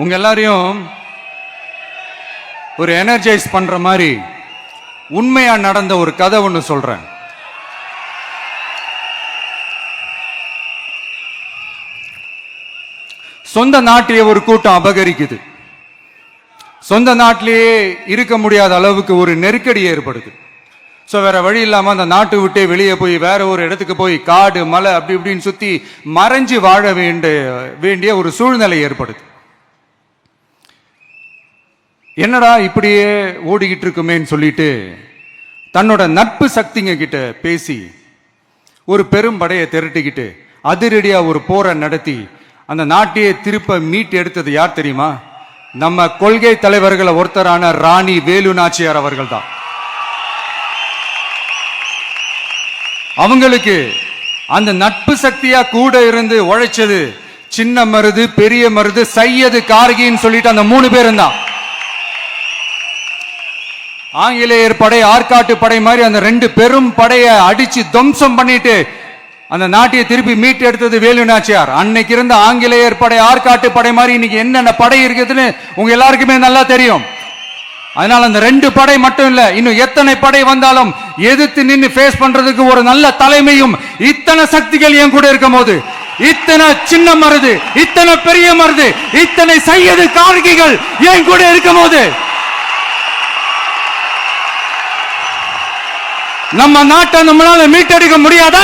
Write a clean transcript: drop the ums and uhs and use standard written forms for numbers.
உங்க எல்லாரையும் ஒரு எனர்ஜைஸ் பண்ற மாதிரி உண்மையா நடந்த ஒரு கதை ஒன்று சொல்றேன். சொந்த நாட்டையே ஒரு கூட்டம் அபகரிக்குது. சொந்த நாட்டிலேயே இருக்க முடியாத அளவுக்கு ஒரு நெருக்கடி ஏற்படுது. ஸோ வேற வழி இல்லாம அந்த நாட்டை விட்டே வெளியே போய் வேற ஒரு இடத்துக்கு போய் காடு மலை அப்படி இப்படின்னு சுத்தி மறைஞ்சு வாழ வேண்டிய ஒரு சூழ்நிலை ஏற்படுது. என்னடா இப்படியே ஓடிக்கிட்டு இருக்குமேன்னு சொல்லிட்டு தன்னோட நட்பு சக்திங்க கிட்ட பேசி ஒரு பெரும் படையை திரட்டிக்கிட்டு அதிரடியா ஒரு போரை நடத்தி அந்த நாட்டையே திருப்ப மீட்டு எடுத்தது யார் தெரியுமா? நம்ம கொள்கை தலைவர்களை ஒருத்தரான ராணி வேலு நாச்சியார் அவர்கள் தான். அவங்களுக்கு அந்த நட்பு சக்தியா கூட இருந்து உழைச்சது சின்ன மருது, பெரிய மருது, சையது, கார்கின்னு சொல்லிட்டு அந்த 3 பேரும் தான். ஆங்கிலேயர் படை, ஆற்காட்டு படை மாதிரி அந்த 2 பெரும் படையை அடிச்சு துவம்சம் பண்ணிட்டு அந்த நாட்டையை திருப்பி மீட்டு எடுத்தது வேலு நாச்சியார். அன்னைக்கு இருந்த ஆங்கிலேயர் படை, ஆற்காட்டு படை மாதிரி இன்னைக்கு என்னென்ன படை இருக்குதுன்னு உங்க எல்லாருக்குமே நல்லா தெரியும். அதனால அந்த 2 படை மட்டும் இல்ல, இன்னும் எத்தனை படை வந்தாலும் எதிர்த்து நின்று ஃபேஸ் பண்றதுக்கு ஒரு நல்ல தலைமையும் இத்தனை சக்திகள் என் கூட இருக்கும் போது, இத்தனை சின்ன மருது, இத்தனை பெரிய மருது, இத்தனை சையது, கார்கிகள் என் கூட இருக்கும் போது நம்ம நாட்டை நம்மளால மீட்டெடுக்க முடியாதா?